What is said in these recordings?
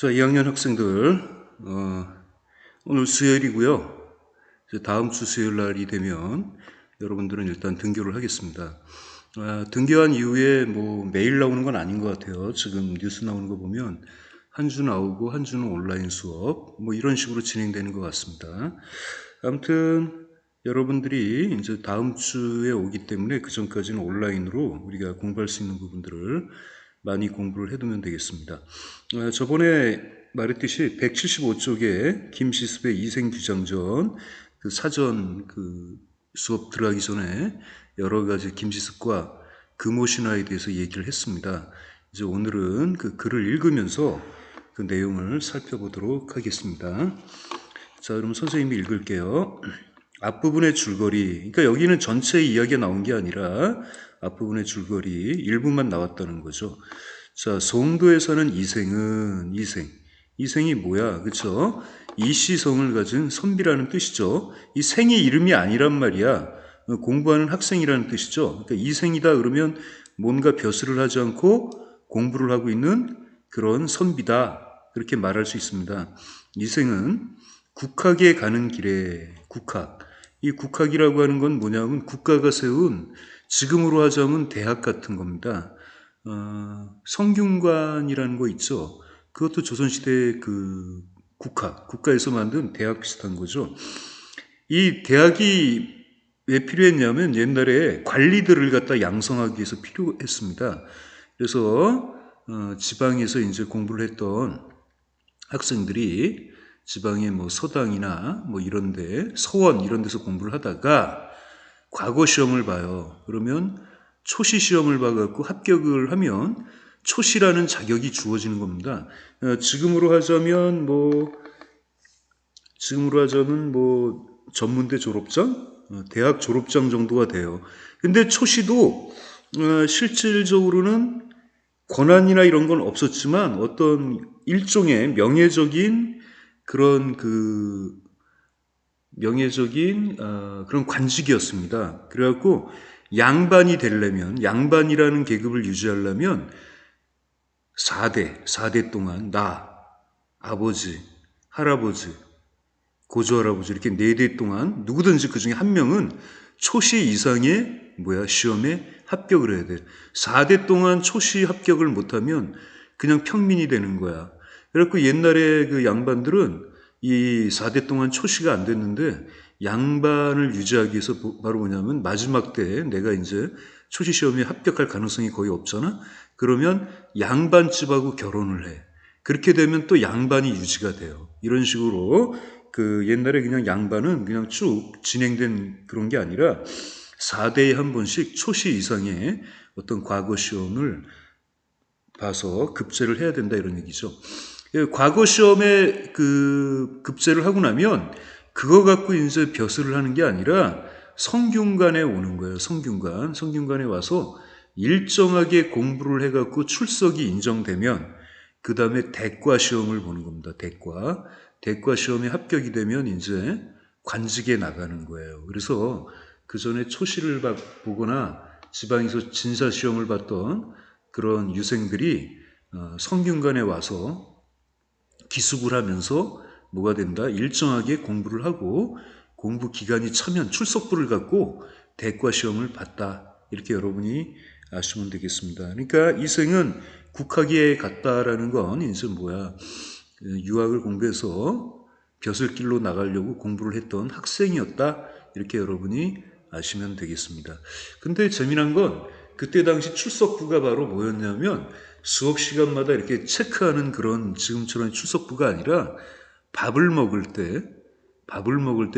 자, 2학년 학생들, 오늘 수요일이고요. 이제 다음 주 수요일 날이 되면 여러분들은 일단 등교를 하겠습니다. 등교한 이후에 뭐 매일 나오는 건 아닌 것 같아요. 지금 뉴스 나오는 거 보면 한 주 나오고 한 주는 온라인 수업, 뭐 이런 식으로 진행되는 것 같습니다. 아무튼 여러분들이 이제 다음 주에 오기 때문에 그 전까지는 온라인으로 우리가 공부할 수 있는 부분들을 많이 공부를 해두면 되겠습니다. 저번에 말했듯이 175쪽에 김시습의 이생규장전 그 사전 그 수업 들어가기 전에 여러 가지 김시습과 금오신화에 대해서 얘기를 했습니다. 이제 오늘은 그 글을 읽으면서 그 내용을 살펴보도록 하겠습니다. 자, 그럼 선생님이 읽을게요. 앞부분의 줄거리, 그러니까 여기는 전체 이야기가 나온 게 아니라 앞부분의 줄거리 일부만 나왔다는 거죠. 자, 송도에 사는 이생이 뭐야, 그쵸? 이시성을 가진 선비라는 뜻이죠. 이 생이 이름이 아니란 말이야. 공부하는 학생이라는 뜻이죠. 그러니까 이생이다 그러면 뭔가 벼슬을 하지 않고 공부를 하고 있는 그런 선비다, 그렇게 말할 수 있습니다. 이생은 국학에 가는 길에 이 국학이라고 하는 건 뭐냐면 국가가 세운, 지금으로 하자면 대학 같은 겁니다. 성균관이라는 거 있죠. 그것도 조선시대 그 국가에서 만든 대학 비슷한 거죠. 이 대학이 왜 필요했냐면 옛날에 관리들을 갖다 양성하기 위해서 필요했습니다. 그래서 지방에서 이제 공부를 했던 학생들이 지방의 뭐 서당이나 뭐 이런데 서원 이런 데서 공부를 하다가 과거 시험을 봐요. 그러면 초시 시험을 봐갖고 합격을 하면 초시라는 자격이 주어지는 겁니다. 지금으로 하자면 뭐 전문대 졸업장, 대학 졸업장 정도가 돼요. 근데 초시도 실질적으로는 권한이나 이런 건 없었지만 어떤 일종의 명예적인 그런 그런 관직이었습니다. 그래갖고 양반이 되려면, 양반이라는 계급을 유지하려면 4대 동안 아버지, 할아버지, 고조할아버지 이렇게 4대 동안 누구든지 그 중에 한 명은 초시 이상의 시험에 합격을 해야 돼. 4대 동안 초시 합격을 못하면 그냥 평민이 되는 거야. 그래갖고 옛날에 그 양반들은 이 4대 동안 초시가 안 됐는데 양반을 유지하기 위해서 바로 뭐냐면 마지막 때 내가 이제 초시 시험에 합격할 가능성이 거의 없잖아. 그러면 양반집하고 결혼을 해. 그렇게 되면 또 양반이 유지가 돼요. 이런 식으로 그 옛날에 그냥 양반은 그냥 쭉 진행된 그런 게 아니라 4대에 한 번씩 초시 이상의 어떤 과거 시험을 봐서 급제를 해야 된다 이런 얘기죠. 과거 시험에 그 급제를 하고 나면 그거 갖고 이제 벼슬을 하는 게 아니라 성균관에 오는 거예요. 성균관에 와서 일정하게 공부를 해갖고 출석이 인정되면 그 다음에 대과 시험을 보는 겁니다. 대과 시험에 합격이 되면 이제 관직에 나가는 거예요. 그래서 그 전에 초시를 보거나 지방에서 진사 시험을 봤던 그런 유생들이 성균관에 와서 기숙을 하면서 뭐가 된다? 일정하게 공부를 하고 공부 기간이 차면 출석부를 갖고 대과 시험을 봤다. 이렇게 여러분이 아시면 되겠습니다. 그러니까 이생은 국학에 갔다라는 건 이제 유학을 공부해서 벼슬길로 나가려고 공부를 했던 학생이었다. 이렇게 여러분이 아시면 되겠습니다. 근데 재미난 건 그때 당시 출석부가 바로 뭐였냐면 수업 시간마다 이렇게 체크하는 그런 지금처럼 출석부가 아니라 밥을 먹을 때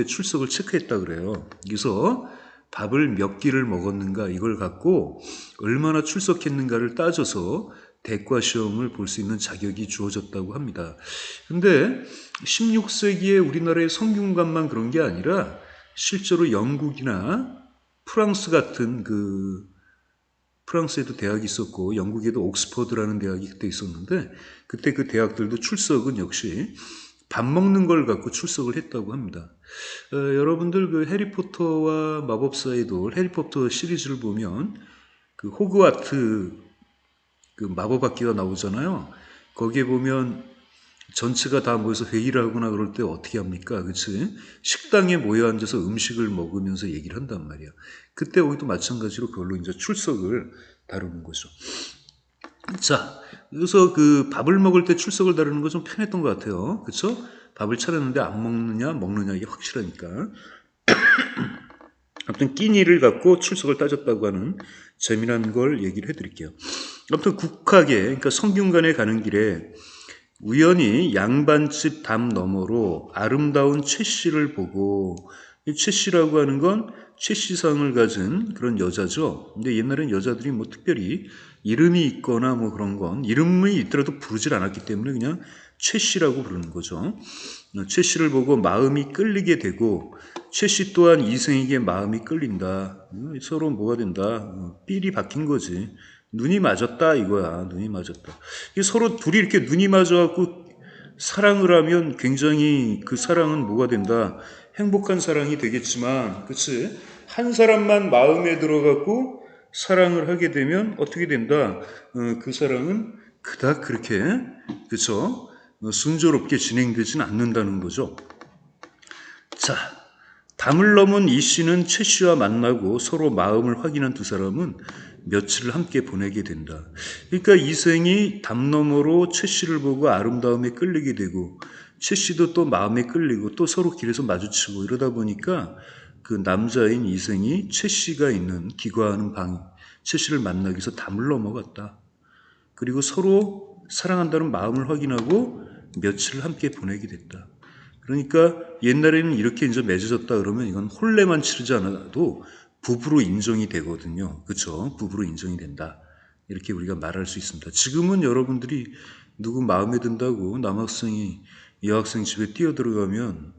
출석을 체크했다 그래요. 그래서 밥을 몇 끼를 먹었는가 이걸 갖고 얼마나 출석했는가를 따져서 대과 시험을 볼 수 있는 자격이 주어졌다고 합니다. 근데 16세기에 우리나라의 성균관만 그런 게 아니라 실제로 영국이나 프랑스 같은 프랑스에도 대학이 있었고 영국에도 옥스퍼드라는 대학이 그때 있었는데 그때 그 대학들도 출석은 역시 밥 먹는 걸 갖고 출석을 했다고 합니다. 여러분들 그 해리포터와 마법사의 돌, 해리포터 시리즈를 보면 그 호그와트 그 마법학기가 나오잖아요. 거기에 보면 전체가 다 모여서 회의를 하거나 그럴 때 어떻게 합니까? 그치? 식당에 모여 앉아서 음식을 먹으면서 얘기를 한단 말이야. 그때 우리도 마찬가지로 그걸로 이제 출석을 다루는 거죠. 자, 그래서 그 밥을 먹을 때 출석을 다루는 거 좀 편했던 것 같아요. 그쵸? 밥을 차렸는데 안 먹느냐, 먹느냐, 이게 확실하니까. 아무튼 끼니를 갖고 출석을 따졌다고 하는 재미난 걸 얘기를 해드릴게요. 아무튼 국학에, 그러니까 성균관에 가는 길에 우연히 양반집 담 너머로 아름다운 최씨를 보고, 이 최씨라고 하는 건 최씨상을 가진 그런 여자죠. 근데 옛날엔 여자들이 뭐 특별히 이름이 있거나 뭐 그런 건 이름이 있더라도 부르질 않았기 때문에 그냥 최씨라고 부르는 거죠. 최씨를 보고 마음이 끌리게 되고 최씨 또한 이생에게 마음이 끌린다. 서로 뭐가 된다. 삘이 박힌 거지. 눈이 맞았다 이거야. 눈이 맞았다. 서로 둘이 이렇게 눈이 맞아갖고 사랑을 하면 굉장히 그 사랑은 뭐가 된다. 행복한 사랑이 되겠지만, 그치? 한 사람만 마음에 들어갖고 사랑을 하게 되면 어떻게 된다. 그 사랑은 그닥 그렇게, 그쵸? 순조롭게 진행되진 않는다는 거죠. 자, 담을 넘은 이 씨는 최 씨와 만나고 서로 마음을 확인한 두 사람은 며칠을 함께 보내게 된다. 그러니까 이생이 담 너머로 최 씨를 보고 아름다움에 끌리게 되고 최 씨도 또 마음에 끌리고 또 서로 길에서 마주치고 이러다 보니까 그 남자인 이생이 최 씨가 있는 기거하는 방, 최 씨를 만나기 위해서 담을 넘어갔다. 그리고 서로 사랑한다는 마음을 확인하고 며칠을 함께 보내게 됐다. 그러니까 옛날에는 이렇게 이제 맺어졌다 그러면 이건 혼례만 치르지 않아도 부부로 인정이 되거든요. 그렇죠? 부부로 인정이 된다. 이렇게 우리가 말할 수 있습니다. 지금은 여러분들이 누구 마음에 든다고 남학생이 여학생 집에 뛰어들어가면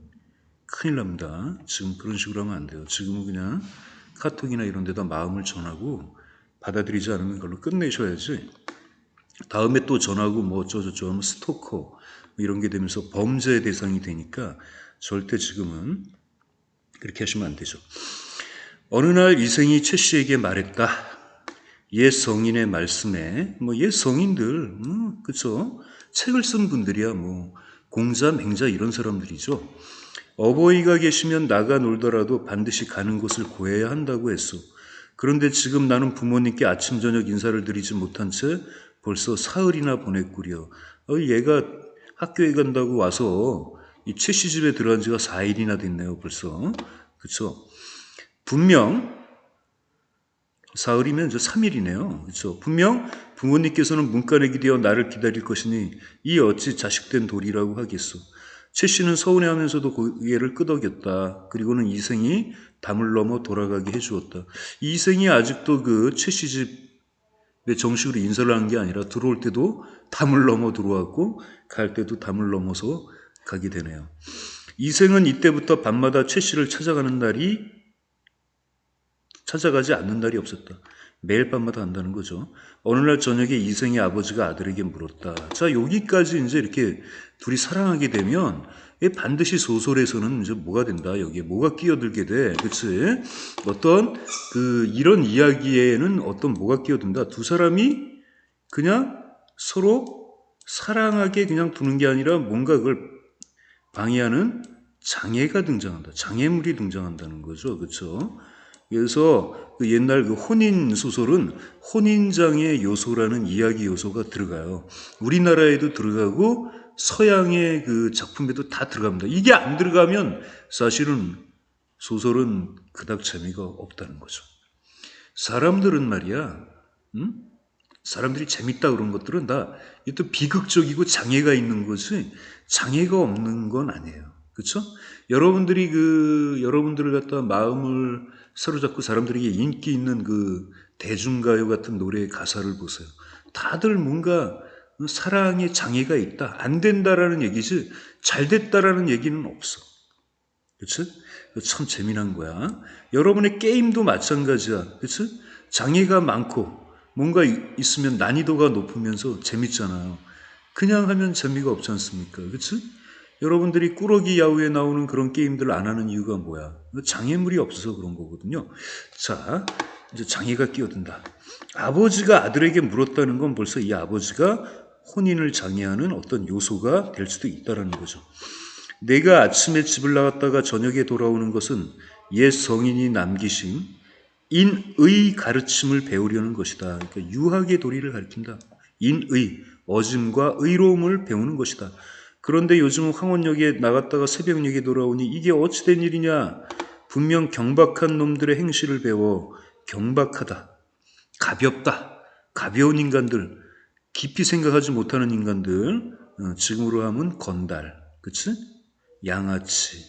큰일 납니다. 지금 그런 식으로 하면 안 돼요. 지금은 그냥 카톡이나 이런 데다 마음을 전하고 받아들이지 않으면 그걸로 끝내셔야지. 다음에 또 전하고 뭐 어쩌고저쩌고 하면 스토커 이런 게 되면서 범죄의 대상이 되니까 절대 지금은 그렇게 하시면 안 되죠. 어느 날 이생이 최 씨에게 말했다. 옛 성인의 말씀에 옛 성인들 그쵸? 책을 쓴 분들이야 뭐 공자 맹자 이런 사람들이죠. 어버이가 계시면 나가 놀더라도 반드시 가는 곳을 구해야 한다고 했소. 그런데 지금 나는 부모님께 아침 저녁 인사를 드리지 못한 채 벌써 사흘이나 보냈구려. 얘가 학교에 간다고 와서 이 최 씨 집에 들어간 지가 4일이나 됐네요 벌써. 그쵸? 분명 사흘이면 이제 3일이네요. 그렇죠? 분명 부모님께서는 문간에게 되어 나를 기다릴 것이니 이 어찌 자식된 도리라고 하겠소. 최 씨는 서운해하면서도 고개를 끄덕였다. 그리고는 이생이 담을 넘어 돌아가게 해주었다. 이생이 아직도 그 최 씨 집에 정식으로 인사를 한 게 아니라 들어올 때도 담을 넘어 들어왔고 갈 때도 담을 넘어서 가게 되네요. 이생은 이때부터 밤마다 최 씨를 찾아가지 않는 날이 없었다. 매일 밤마다 한다는 거죠. 어느 날 저녁에 이생의 아버지가 아들에게 물었다. 자, 여기까지 이제 이렇게 둘이 사랑하게 되면 반드시 소설에서는 이제 뭐가 된다. 여기에 뭐가 끼어들게 돼. 그치? 어떤 이런 이야기에는 어떤 뭐가 끼어든다. 두 사람이 그냥 서로 사랑하게 그냥 두는 게 아니라 뭔가 그걸 방해하는 장애가 등장한다. 장애물이 등장한다는 거죠. 그렇죠? 그래서 그 옛날 그 혼인 소설은 혼인장애 요소라는 이야기 요소가 들어가요. 우리나라에도 들어가고 서양의 그 작품에도 다 들어갑니다. 이게 안 들어가면 사실은 소설은 그닥 재미가 없다는 거죠. 사람들은 말이야, 사람들이 재밌다 그런 것들은 다 또 비극적이고 장애가 있는 것이 장애가 없는 건 아니에요. 그렇죠? 여러분들을 갖다 마음을 사로잡고 사람들에게 인기 있는 그 대중가요 같은 노래의 가사를 보세요. 다들 뭔가 사랑에 장애가 있다. 안 된다라는 얘기지 잘 됐다라는 얘기는 없어. 그렇지? 참 재미난 거야. 여러분의 게임도 마찬가지야. 그렇지? 장애가 많고 뭔가 있으면 난이도가 높으면서 재밌잖아요. 그냥 하면 재미가 없지 않습니까? 그렇지? 여러분들이 꾸러기 야후에 나오는 그런 게임들을 안 하는 이유가 뭐야? 장애물이 없어서 그런 거거든요. 자, 이제 장애가 끼어든다. 아버지가 아들에게 물었다는 건 벌써 이 아버지가 혼인을 장애하는 어떤 요소가 될 수도 있다는 거죠. 내가 아침에 집을 나갔다가 저녁에 돌아오는 것은 옛 성인이 남기신 인의 가르침을 배우려는 것이다. 그러니까 유학의 도리를 가리킨다. 인의, 어짐과 의로움을 배우는 것이다. 그런데 요즘은 황혼역에 나갔다가 새벽녘에 돌아오니 이게 어찌된 일이냐. 분명 경박한 놈들의 행실을 배워 경박하다, 가볍다, 가벼운 인간들, 깊이 생각하지 못하는 인간들, 지금으로 하면 건달, 그치? 양아치,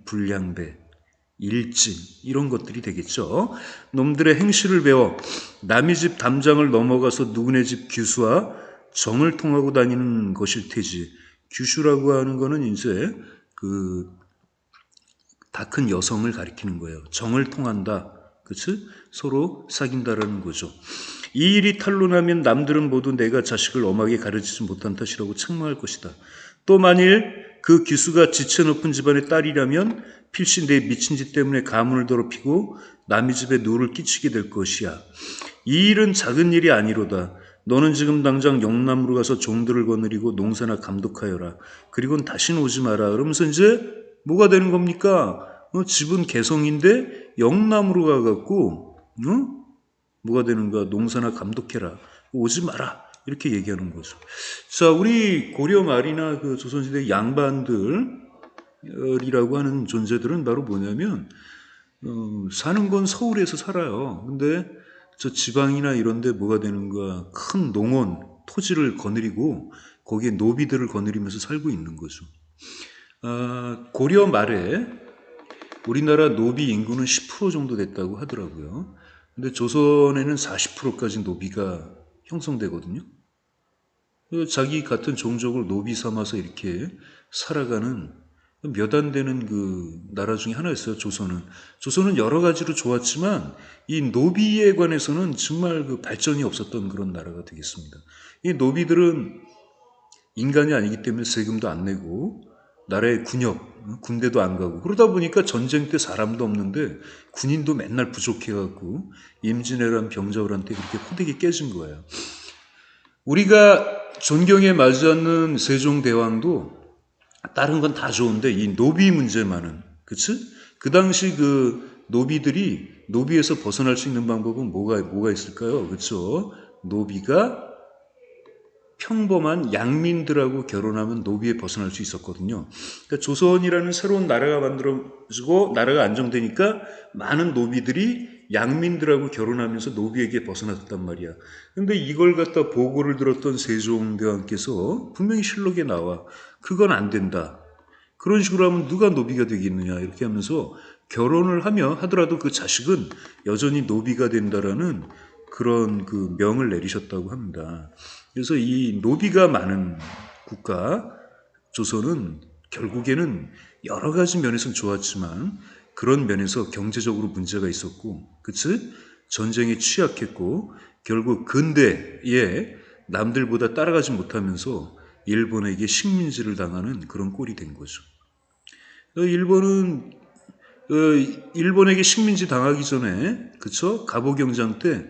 불량배, 일진 이런 것들이 되겠죠. 놈들의 행실을 배워 남의 집 담장을 넘어가서 누구네 집 규수와 정을 통하고 다니는 것일 테지. 규수라고 하는 거는 이제 그 다 큰 여성을 가리키는 거예요. 정을 통한다. 그치? 서로 사귄다라는 거죠. 이 일이 탄로나면 남들은 모두 내가 자식을 엄하게 가르치지 못한 탓이라고 책망할 것이다. 또 만일 그 기수가 지체 높은 집안의 딸이라면 필시 내 미친 짓 때문에 가문을 더럽히고 남의 집에 누를 끼치게 될 것이야. 이 일은 작은 일이 아니로다. 너는 지금 당장 영남으로 가서 종들을 거느리고 농사나 감독하여라. 그리고는 다시는 오지 마라. 그러면서 이제 뭐가 되는 겁니까? 집은 개성인데 영남으로 가갖고 뭐가 되는가? 농사나 감독해라. 오지 마라. 이렇게 얘기하는 거죠. 자, 우리 고려 말이나 그 조선시대 양반들이라고 하는 존재들은 바로 뭐냐면 사는 건 서울에서 살아요. 근데 저 지방이나 이런 데 뭐가 되는가? 큰 농원, 토지를 거느리고 거기에 노비들을 거느리면서 살고 있는 거죠. 고려 말에 우리나라 노비 인구는 10% 정도 됐다고 하더라고요. 근데 조선에는 40%까지 노비가 형성되거든요. 자기 같은 종족을 노비 삼아서 이렇게 살아가는 몇 안 되는 그 나라 중에 하나였어요, 조선은. 조선은 여러 가지로 좋았지만 이 노비에 관해서는 정말 그 발전이 없었던 그런 나라가 되겠습니다. 이 노비들은 인간이 아니기 때문에 세금도 안 내고 나라의 군역, 군대도 안 가고 그러다 보니까 전쟁 때 사람도 없는데 군인도 맨날 부족해갖고 임진왜란 병자호란 때 그렇게 호되게 깨진 거예요. 우리가 존경에 맞지 않는 세종대왕도 다른 건 다 좋은데 이 노비 문제만은, 그치? 그 당시 그 노비들이 노비에서 벗어날 수 있는 방법은 뭐가 있을까요? 그쵸? 노비가 평범한 양민들하고 결혼하면 노비에 벗어날 수 있었거든요. 그러니까 조선이라는 새로운 나라가 만들어지고 나라가 안정되니까 많은 노비들이 양민들하고 결혼하면서 노비에게 벗어났단 말이야. 근데 이걸 갖다 보고를 들었던 세종대왕께서 분명히 실록에 나와. 그건 안 된다. 그런 식으로 하면 누가 노비가 되겠느냐 이렇게 하면서 결혼을 하더라도 그 자식은 여전히 노비가 된다라는 그런 그 명을 내리셨다고 합니다. 그래서 이 노비가 많은 국가 조선은 결국에는 여러 가지 면에서는 좋았지만 그런 면에서 경제적으로 문제가 있었고, 그치? 전쟁에 취약했고 결국 근대에 남들보다 따라가지 못하면서 일본에게 식민지를 당하는 그런 꼴이 된 거죠. 일본은 일본에게 식민지 당하기 전에, 그쵸? 갑오경장 때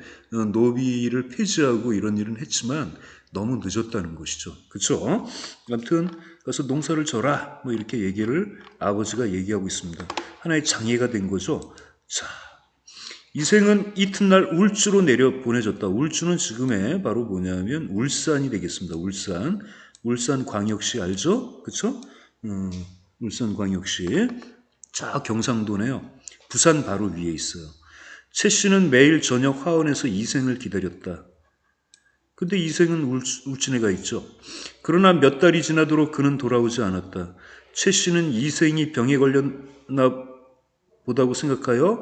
노비를 폐지하고 이런 일은 했지만 너무 늦었다는 것이죠. 그쵸? 아무튼 가서 농사를 져라 뭐 이렇게 얘기를 아버지가 얘기하고 있습니다. 하나의 장애가 된 거죠. 자, 이생은 이튿날 울주로 내려 보내졌다. 울주는 지금의 바로 뭐냐면 울산이 되겠습니다. 울산광역시 알죠? 그쵸? 울산광역시. 자, 경상도네요. 부산 바로 위에 있어요. 최 씨는 매일 저녁 화원에서 이생을 기다렸다. 근데 이생은 울진에가 있죠. 그러나 몇 달이 지나도록 그는 돌아오지 않았다. 최 씨는 이생이 병에 걸렸나 보다고 생각하여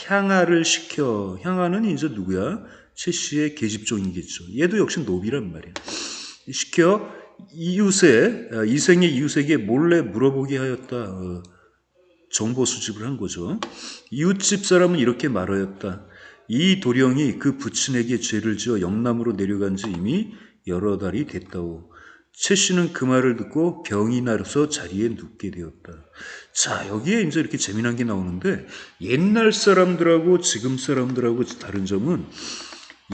향아를 시켜. 향아는 이제 누구야? 최 씨의 계집종이겠죠. 얘도 역시 노비란 말이야. 시켜 이생의 이웃에게 몰래 물어보게 하였다. 정보 수집을 한 거죠. 이웃집 사람은 이렇게 말하였다. 이 도령이 그 부친에게 죄를 지어 영남으로 내려간 지 이미 여러 달이 됐다오. 최 씨는 그 말을 듣고 병이 나서 자리에 눕게 되었다. 자, 여기에 이제 이렇게 재미난 게 나오는데 옛날 사람들하고 지금 사람들하고 다른 점은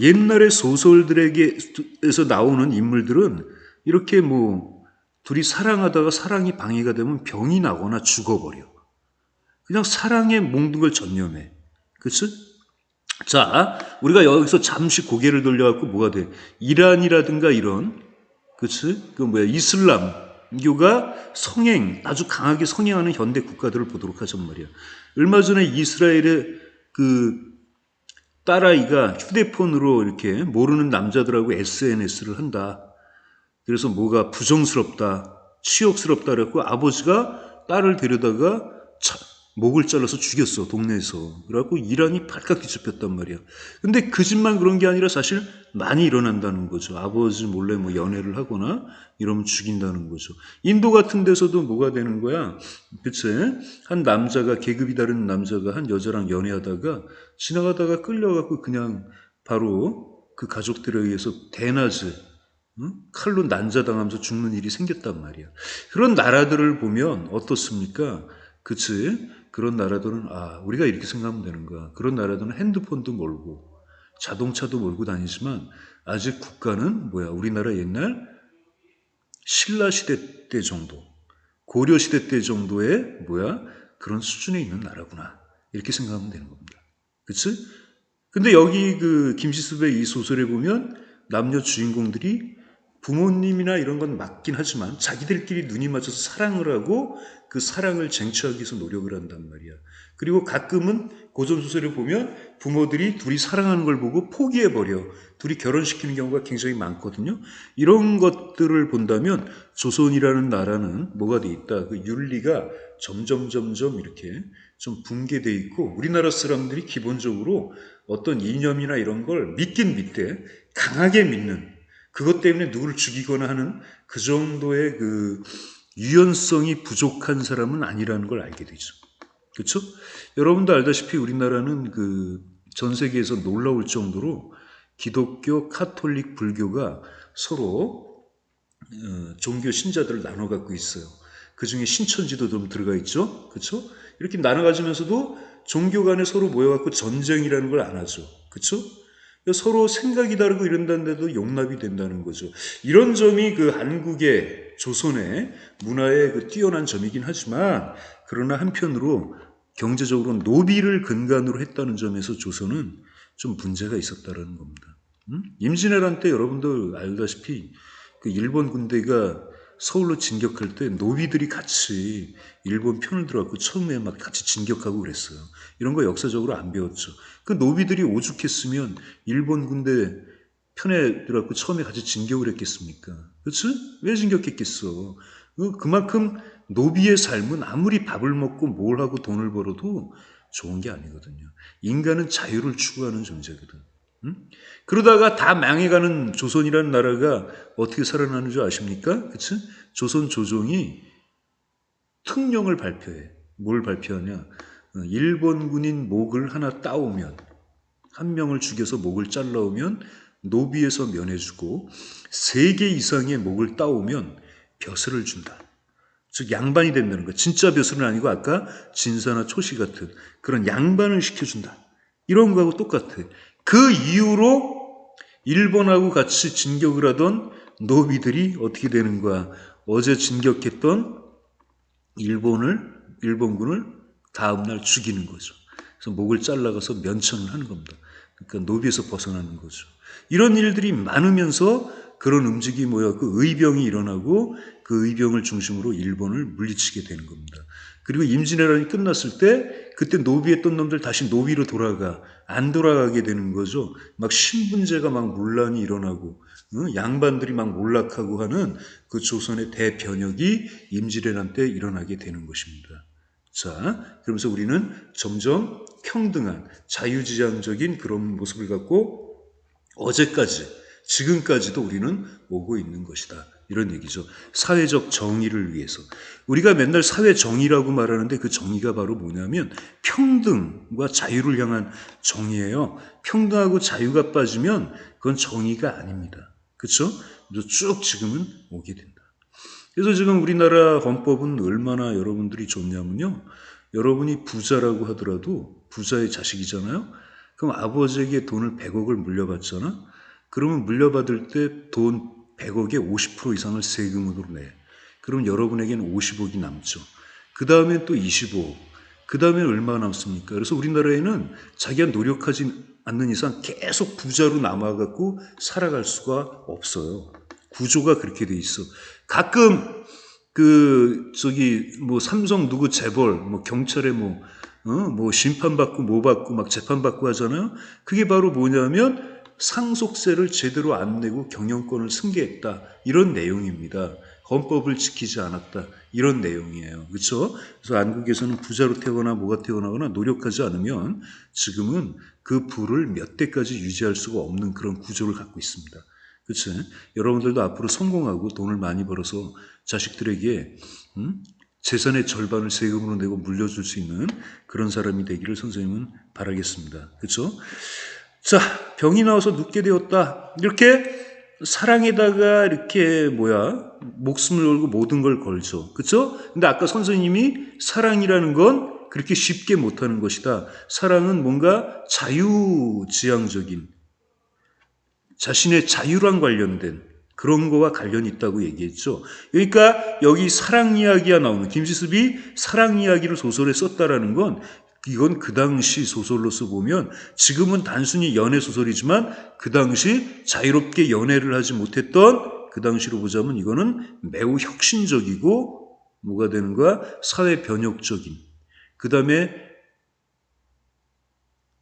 옛날의 소설들에게에서 나오는 인물들은 이렇게 뭐 둘이 사랑하다가 사랑이 방해가 되면 병이 나거나 죽어버려. 그냥 사랑에 모든 걸 전념해. 그치? 자, 우리가 여기서 잠시 고개를 돌려갖고 뭐가 돼? 이란이라든가 이런, 그치? 그 뭐야, 이슬람교가 성행, 아주 강하게 성행하는 현대 국가들을 보도록 하잔 말이야. 얼마 전에 이스라엘의 그 딸아이가 휴대폰으로 이렇게 모르는 남자들하고 SNS를 한다. 그래서 뭐가 부정스럽다, 치욕스럽다 그래갖고 아버지가 딸을 데려다가 목을 잘라서 죽였어, 동네에서. 그래갖고 이란이 발칵 뒤집혔단 말이야. 근데 그 집만 그런 게 아니라 사실 많이 일어난다는 거죠. 아버지 몰래 뭐 연애를 하거나 이러면 죽인다는 거죠. 인도 같은 데서도 뭐가 되는 거야? 그치? 한 남자가, 계급이 다른 남자가 한 여자랑 연애하다가 지나가다가 끌려갖고 그냥 바로 그 가족들에 의해서 대낮에 칼로 난자당하면서 죽는 일이 생겼단 말이야. 그런 나라들을 보면 어떻습니까? 그치? 그런 나라들은 우리가 이렇게 생각하면 되는 거야. 그런 나라들은 핸드폰도 몰고 자동차도 몰고 다니지만 아직 국가는 뭐야? 우리나라 옛날 신라 시대 때 정도, 고려 시대 때 정도의 뭐야? 그런 수준에 있는 나라구나. 이렇게 생각하면 되는 겁니다. 그치? 근데 여기 그 김시습의 이 소설에 보면 남녀 주인공들이 부모님이나 이런 건 맞긴 하지만 자기들끼리 눈이 맞춰서 사랑을 하고 그 사랑을 쟁취하기 위해서 노력을 한단 말이야. 그리고 가끔은 고전소설을 보면 부모들이 둘이 사랑하는 걸 보고 포기해버려. 둘이 결혼시키는 경우가 굉장히 많거든요. 이런 것들을 본다면 조선이라는 나라는 뭐가 돼 있다. 그 윤리가 점점 이렇게 좀 붕괴돼 있고 우리나라 사람들이 기본적으로 어떤 이념이나 이런 걸 믿긴 믿되 강하게 믿는 그것 때문에 누구를 죽이거나 하는 그 정도의 그 유연성이 부족한 사람은 아니라는 걸 알게 되죠. 그렇죠? 여러분도 알다시피 우리나라는 그 전 세계에서 놀라울 정도로 기독교, 카톨릭, 불교가 서로 종교 신자들을 나눠 갖고 있어요. 그 중에 신천지도 좀 들어가 있죠. 그렇죠? 이렇게 나눠 가지면서도 종교 간에 서로 모여 갖고 전쟁이라는 걸 안 하죠. 그렇죠? 서로 생각이 다르고 이런다는데도 용납이 된다는 거죠. 이런 점이 그 한국의 조선의 문화의 그 뛰어난 점이긴 하지만 그러나 한편으로 경제적으로 노비를 근간으로 했다는 점에서 조선은 좀 문제가 있었다는 겁니다. 임진왜란 때 여러분들 알다시피 그 일본 군대가 서울로 진격할 때 노비들이 같이 일본 편을 들어갖고 처음에 막 같이 진격하고 그랬어요. 이런 거 역사적으로 안 배웠죠. 그 노비들이 오죽했으면 일본 군대 편에 들어갖고 처음에 같이 진격을 했겠습니까? 그렇지? 왜 진격했겠어? 그만큼 노비의 삶은 아무리 밥을 먹고 뭘 하고 돈을 벌어도 좋은 게 아니거든요. 인간은 자유를 추구하는 존재거든. 그러다가 다 망해가는 조선이라는 나라가 어떻게 살아나는 줄 아십니까? 그치? 조선 조정이 특령을 발표해. 뭘 발표하냐? 일본 군인 목을 하나 따오면, 한 명을 죽여서 목을 잘라오면 노비에서 면해주고 3개 이상의 목을 따오면 벼슬을 준다. 즉 양반이 된다는 거야. 진짜 벼슬은 아니고 아까 진사나 초시 같은 그런 양반을 시켜준다. 이런 거하고 똑같아. 그 이후로 일본하고 같이 진격을 하던 노비들이 어떻게 되는 거야? 어제 진격했던 일본군을 다음날 죽이는 거죠. 그래서 목을 잘라가서 면천을 하는 겁니다. 그러니까 노비에서 벗어나는 거죠. 이런 일들이 많으면서 그런 움직임이 모여서 의병이 일어나고 그 의병을 중심으로 일본을 물리치게 되는 겁니다. 그리고 임진왜란이 끝났을 때 그때 노비했던 놈들 다시 노비로 안 돌아가게 되는 거죠. 막 신분제가 막 문란이 일어나고 양반들이 막 몰락하고 하는 그 조선의 대변혁이 임진왜란 때 일어나게 되는 것입니다. 자, 그러면서 우리는 점점 평등한 자유지향적인 그런 모습을 갖고 어제까지 지금까지도 우리는 오고 있는 것이다. 이런 얘기죠. 사회적 정의를 위해서. 우리가 맨날 사회 정의라고 말하는데 그 정의가 바로 뭐냐면 평등과 자유를 향한 정의예요. 평등하고 자유가 빠지면 그건 정의가 아닙니다. 그렇죠? 쭉 지금은 오게 된다. 그래서 지금 우리나라 헌법은 얼마나 여러분들이 좋냐면요. 여러분이 부자라고 하더라도 부자의 자식이잖아요. 그럼 아버지에게 돈을 100억을 물려받잖아? 그러면 물려받을 때 돈 100억의 50% 이상을 세금으로 내. 그럼 여러분에게는 50억이 남죠. 그 다음에 또 25억. 그 다음에 얼마가 남습니까? 그래서 우리나라에는 자기가 노력하지 않는 이상 계속 부자로 남아갖고 살아갈 수가 없어요. 구조가 그렇게 돼 있어. 가끔 뭐 삼성 누구 재벌, 뭐 경찰에 뭐 심판받고 뭐 받고 막 재판받고 하잖아요. 그게 바로 뭐냐면 상속세를 제대로 안 내고 경영권을 승계했다. 이런 내용입니다. 헌법을 지키지 않았다. 이런 내용이에요. 그렇죠? 그래서 한국에서는 부자로 태어나 뭐가 태어나거나 노력하지 않으면 지금은 그 부를 몇 대까지 유지할 수가 없는 그런 구조를 갖고 있습니다. 그렇죠? 여러분들도 앞으로 성공하고 돈을 많이 벌어서 자식들에게 재산의 절반을 세금으로 내고 물려줄 수 있는 그런 사람이 되기를 선생님은 바라겠습니다. 그렇죠? 자, 병이 나와서 눕게 되었다. 이렇게 사랑에다가 이렇게 목숨을 걸고 모든 걸 걸죠. 그렇죠? 근데 아까 선생님이 사랑이라는 건 그렇게 쉽게 못하는 것이다. 사랑은 뭔가 자유지향적인 자신의 자유랑 관련된 그런 거와 관련이 있다고 얘기했죠. 그러니까 여기 사랑 이야기가 나오는 김지습이 사랑 이야기를 소설에 썼다라는 건 이건 그 당시 소설로서 보면 지금은 단순히 연애 소설이지만 그 당시 자유롭게 연애를 하지 못했던 그 당시로 보자면 이거는 매우 혁신적이고 뭐가 되는 거야? 사회 변혁적인. 그 다음에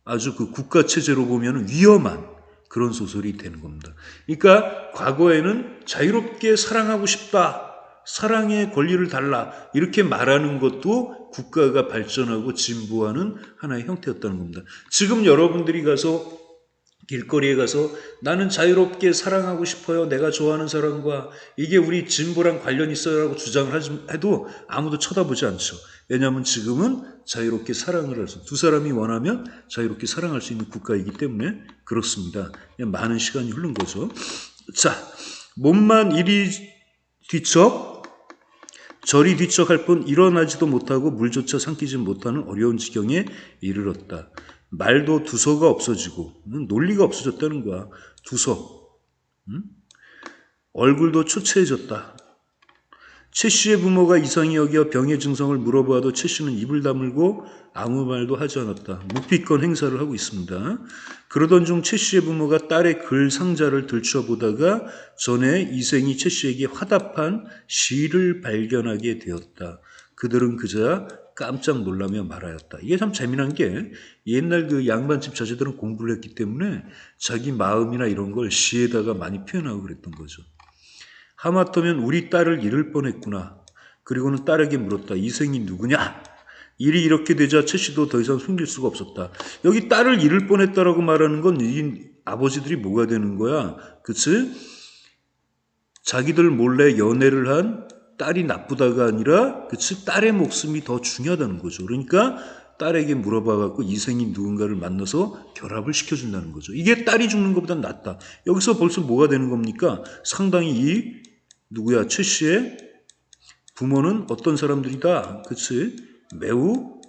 아주 그 국가 체제로 보면 위험한 그런 소설이 되는 겁니다. 그러니까 과거에는 자유롭게 사랑하고 싶다. 사랑의 권리를 달라. 이렇게 말하는 것도 국가가 발전하고 진보하는 하나의 형태였다는 겁니다. 지금 여러분들이 가서 길거리에 가서 나는 자유롭게 사랑하고 싶어요. 내가 좋아하는 사람과 이게 우리 진보랑 관련이 있어요라고 주장을 해도 아무도 쳐다보지 않죠. 왜냐하면 지금은 자유롭게 사랑을 할 수, 두 사람이 원하면 자유롭게 사랑할 수 있는 국가이기 때문에 그렇습니다. 그냥 많은 시간이 흐른 거죠. 자, 몸만 이리 뒤척 저리 뒤척할 뿐 일어나지도 못하고 물조차 삼키지 못하는 어려운 지경에 이르렀다. 말도 두서가 없어지고 논리가 없어졌다는 거야. 두서. 얼굴도 초췌해졌다. 최 씨의 부모가 이상히 여겨 병의 증상을 물어봐도 최 씨는 입을 다물고 아무 말도 하지 않았다. 묵비권 행사를 하고 있습니다. 그러던 중 최 씨의 부모가 딸의 글 상자를 들춰보다가 전에 이생이 최 씨에게 화답한 시를 발견하게 되었다. 그들은 그저 깜짝 놀라며 말하였다. 이게 참 재미난 게 옛날 그 양반집 자제들은 공부를 했기 때문에 자기 마음이나 이런 걸 시에다가 많이 표현하고 그랬던 거죠. 하마터면 우리 딸을 잃을 뻔했구나. 그리고는 딸에게 물었다. 이생이 누구냐? 일이 이렇게 되자 최 씨도 더 이상 숨길 수가 없었다. 여기 딸을 잃을 뻔했다라고 말하는 건 이 아버지들이 뭐가 되는 거야? 그치? 자기들 몰래 연애를 한 딸이 나쁘다가 아니라 그치? 딸의 목숨이 더 중요하다는 거죠. 그러니까 딸에게 물어봐갖고 이생이 누군가를 만나서 결합을 시켜준다는 거죠. 이게 딸이 죽는 것보단 낫다. 여기서 벌써 뭐가 되는 겁니까? 상당히 최 씨의 부모는 어떤 사람들이다. 그치? 매우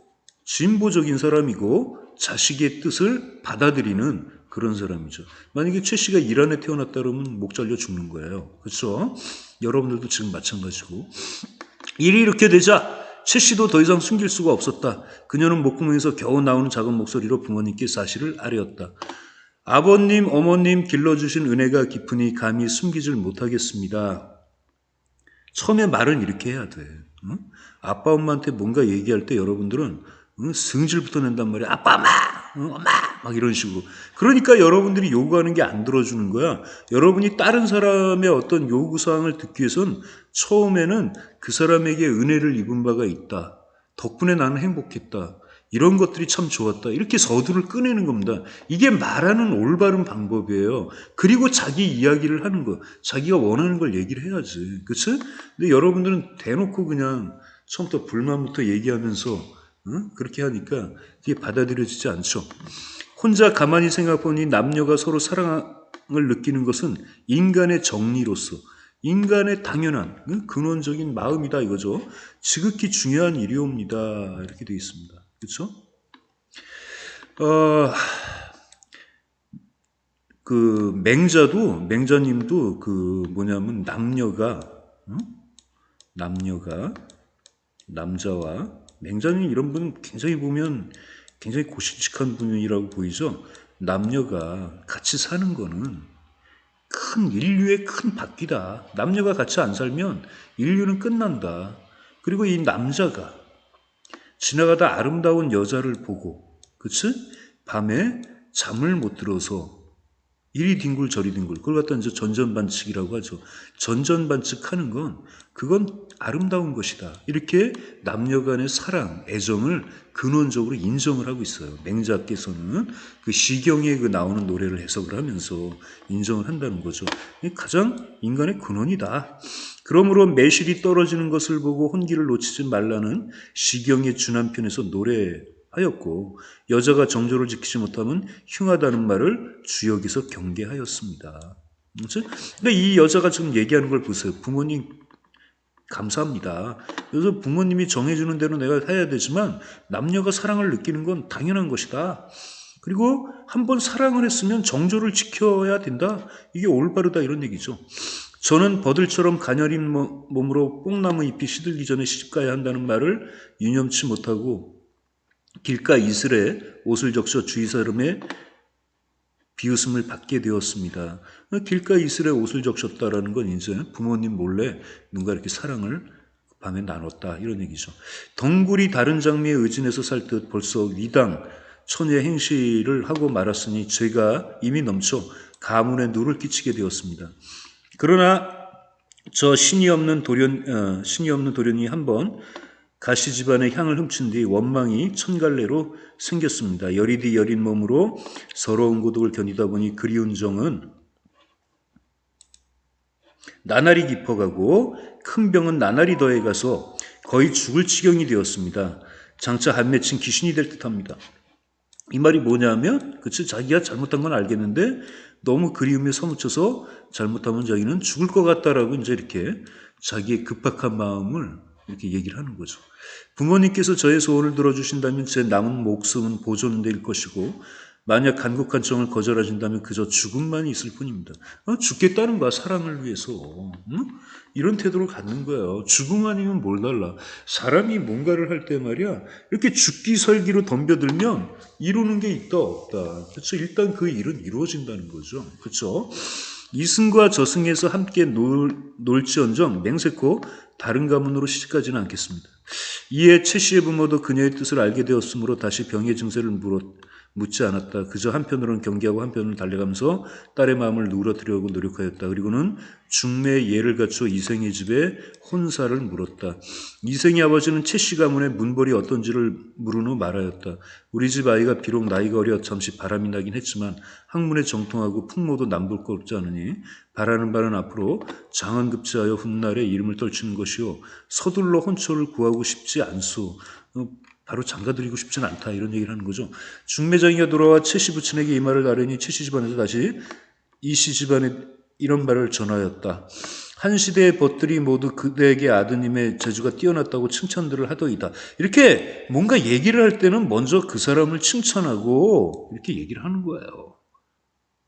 진보적인 사람이고 자식의 뜻을 받아들이는 그런 사람이죠. 만약에 최 씨가 이란에 태어났다 그러면 목 잘려 죽는 거예요. 그렇죠? 여러분들도 지금 마찬가지고. 일이 이렇게 되자 최 씨도 더 이상 숨길 수가 없었다. 그녀는 목구멍에서 겨우 나오는 작은 목소리로 부모님께 사실을 아뢰었다. 아버님, 어머님 길러주신 은혜가 깊으니 감히 숨기질 못하겠습니다. 처음에 말은 이렇게 해야 돼. 응? 아빠, 엄마한테 뭔가 얘기할 때 여러분들은 승질부터 낸단 말이야. 아빠, 엄마! 엄마! 막 이런 식으로. 그러니까 여러분들이 요구하는 게 안 들어주는 거야. 여러분이 다른 사람의 어떤 요구사항을 듣기 위해선 처음에는 그 사람에게 은혜를 입은 바가 있다. 덕분에 나는 행복했다. 이런 것들이 참 좋았다. 이렇게 서두를 꺼내는 겁니다. 이게 말하는 올바른 방법이에요. 그리고 자기 이야기를 하는 거. 자기가 원하는 걸 얘기를 해야지. 그치? 근데 여러분들은 대놓고 그냥 처음부터 불만부터 얘기하면서 그렇게 하니까 그게 받아들여지지 않죠. 혼자 가만히 생각해보니 남녀가 서로 사랑을 느끼는 것은 인간의 정리로서 인간의 당연한 근원적인 마음이다 이거죠. 지극히 중요한 일이옵니다. 이렇게 되어 있습니다. 그렇죠? 그 맹자님도 그 뭐냐면 응? 남녀가 남자와 맹자님 이런 분은 굉장히 보면 굉장히 고실직한 분이라고 보이죠. 남녀가 같이 사는 거는 큰 인류의 큰 바퀴다. 남녀가 같이 안 살면 인류는 끝난다. 그리고 이 남자가 지나가다 아름다운 여자를 보고, 그치? 밤에 잠을 못 들어서 이리 뒹굴 저리 뒹굴 그걸 갖다 이제 전전반칙이라고 하죠. 전전반칙하는 건 그건 아름다운 것이다. 이렇게 남녀 간의 사랑, 애정을 근원적으로 인정을 하고 있어요. 맹자께서는 그 시경에 그 나오는 노래를 해석을 하면서 인정을 한다는 거죠. 이게 가장 인간의 근원이다. 그러므로 매실이 떨어지는 것을 보고 혼기를 놓치지 말라는 시경의 주남편에서 노래하였고, 여자가 정조를 지키지 못하면 흉하다는 말을 주역에서 경계하였습니다. 그렇죠? 근데 이 여자가 지금 얘기하는 걸 보세요. 부모님 감사합니다. 그래서 부모님이 정해주는 대로 내가 해야 되지만 남녀가 사랑을 느끼는 건 당연한 것이다. 그리고 한번 사랑을 했으면 정조를 지켜야 된다. 이게 올바르다 이런 얘기죠. 저는 버들처럼 가녀린 몸으로 뽕나무 잎이 시들기 전에 시집가야 한다는 말을 유념치 못하고 길가 이슬에 옷을 적셔 주위 사람의 비웃음을 받게 되었습니다. 길가 이슬에 옷을 적셨다라는 건 이제 부모님 몰래 누가 이렇게 사랑을 밤에 나눴다 이런 얘기죠. 덩굴이 다른 장미에 의진해서 살 듯 벌써 위당 천의 행실을 하고 말았으니 죄가 이미 넘쳐 가문에 누를 끼치게 되었습니다. 그러나 저 신이 없는 도련이 한번 가시 집안의 향을 훔친 뒤 원망이 천갈래로 생겼습니다. 여리디 여린 몸으로 서러운 고독을 견디다 보니 그리운 정은 나날이 깊어가고 큰 병은 나날이 더해가서 거의 죽을 지경이 되었습니다. 장차 한 맺힌 귀신이 될 듯합니다. 이 말이 뭐냐면, 그치, 자기가 잘못한 건 알겠는데 너무 그리움에 서묻혀서 잘못하면 자기는 죽을 것 같다라고 이제 이렇게 자기의 급박한 마음을 이렇게 얘기를 하는 거죠. 부모님께서 저의 소원을 들어주신다면 제 남은 목숨은 보존될 것이고, 만약 간곡한 정을 거절하신다면 그저 죽음만 있을 뿐입니다. 죽겠다는 거야, 사랑을 위해서. 응? 이런 태도를 갖는 거예요. 죽음 아니면 뭘 달라. 사람이 뭔가를 할 때 말이야, 이렇게 죽기 설기로 덤벼들면 이루는 게 있다, 없다. 그렇죠? 일단 그 일은 이루어진다는 거죠. 그렇죠? 이승과 저승에서 함께 놀지언정 맹세코 다른 가문으로 시집가지는 않겠습니다. 이에 최 씨의 부모도 그녀의 뜻을 알게 되었으므로 다시 병의 증세를 묻지 않았다. 그저 한편으로는 경계하고 한편으로는 달래가면서 딸의 마음을 누그러뜨리려고 노력하였다. 그리고는 중매의 예를 갖춰 이생의 집에 혼사를 물었다. 이생의 아버지는 최 씨 가문의 문벌이 어떤지를 물은 후 말하였다. 우리 집 아이가 비록 나이가 어려 잠시 바람이 나긴 했지만 학문에 정통하고 풍모도 남불겁지 않으니 바라는 바는 앞으로 장원급제하여 훗날에 이름을 떨치는 것이요 서둘러 혼처를 구하고 싶지 않소. 바로 장가드리고 싶진 않다 이런 얘기를 하는 거죠. 중매장이가 돌아와 최씨 부친에게 이 말을 아뢰니 최씨 집안에서 다시 이씨 집안에 이런 말을 전하였다. 한 시대의 벗들이 모두 그대에게 아드님의 재주가 뛰어났다고 칭찬들을 하더이다. 이렇게 뭔가 얘기를 할 때는 먼저 그 사람을 칭찬하고 이렇게 얘기를 하는 거예요.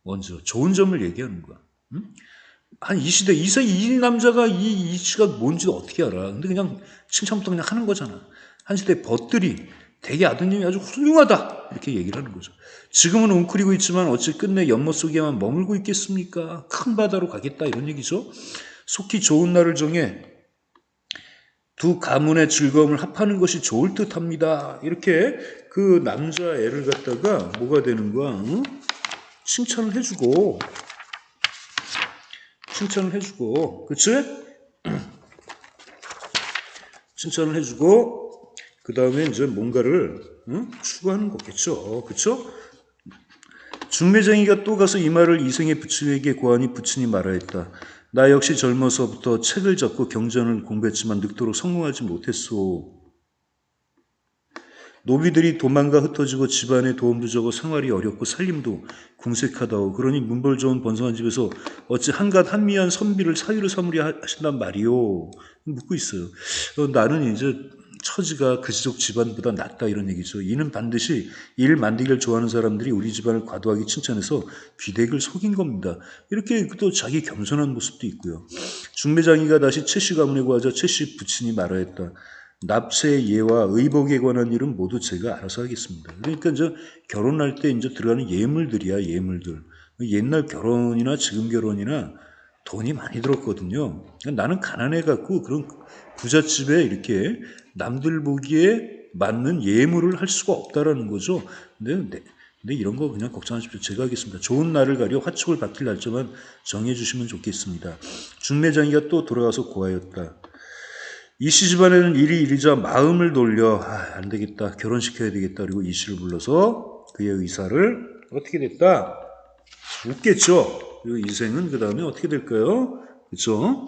먼저 좋은 점을 얘기하는 거야. 응? 한 이 시대 이 남자가 이 이치가 뭔지 어떻게 알아? 근데 그냥 칭찬부터 그냥 하는 거잖아. 한 시대 벗들이 대개 아드님이 아주 훌륭하다 이렇게 얘기를 하는 거죠. 지금은 웅크리고 있지만 어찌 끝내 연못 속에만 머물고 있겠습니까? 큰 바다로 가겠다 이런 얘기죠. 속히 좋은 날을 정해 두 가문의 즐거움을 합하는 것이 좋을 듯합니다. 이렇게 그 남자애를 갖다가 뭐가 되는 거야? 응? 칭찬을 해주고 그치? 칭찬을 해주고 그 다음에 이제 뭔가를 추구하는 거겠죠. 그쵸? 중매쟁이가 또 가서 이 말을 이생의 부친에게 고하니 부친이 말하였다. 나 역시 젊어서부터 책을 적고 경전을 공부했지만 늙도록 성공하지 못했소. 노비들이 도망가 흩어지고 집안에 도움도 적어 생활이 어렵고 살림도 궁색하다오. 그러니 문벌 좋은 번성한 집에서 어찌 한갓 한미한 선비를 사위로 삼으려 하신단 말이오. 묻고 있어요. 나는 이제 처지가 그 지족 집안보다 낫다 이런 얘기죠. 이는 반드시 일 만들기를 좋아하는 사람들이 우리 집안을 과도하게 칭찬해서 귀대익을 속인 겁니다. 이렇게 또 자기 겸손한 모습도 있고요. 중매장이가 다시 채씨 가문에 구하자 채씨 부친이 말하였다. 납세 예와 의복에 관한 일은 모두 제가 알아서 하겠습니다. 그러니까 이제 결혼할 때 이제 들어가는 예물들이야, 예물들. 옛날 결혼이나 지금 결혼이나 돈이 많이 들었거든요. 나는 가난해갖고 그런 부잣집에 이렇게 남들 보기에 맞는 예물을 할 수가 없다라는 거죠. 근데 이런 거 그냥 걱정하십시오. 제가 하겠습니다. 좋은 날을 가려 화촉을 박힐 날짜만 정해주시면 좋겠습니다. 중매장이가 또 돌아가서 고하였다. 이씨 집안에는 일이 일이자 마음을 돌려 안 되겠다. 결혼시켜야 되겠다. 그리고 이씨를 불러서 그의 의사를 어떻게 됐다? 웃겠죠. 그리고 이생은 그 다음에 어떻게 될까요? 그렇죠?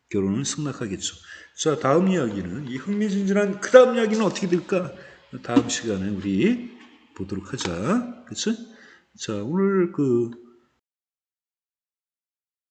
결혼을 승낙하겠죠. 자, 다음 이야기는 이 흥미진진한 그 다음 이야기는 어떻게 될까? 다음 시간에 우리 보도록 하자. 그치? 자, 오늘 그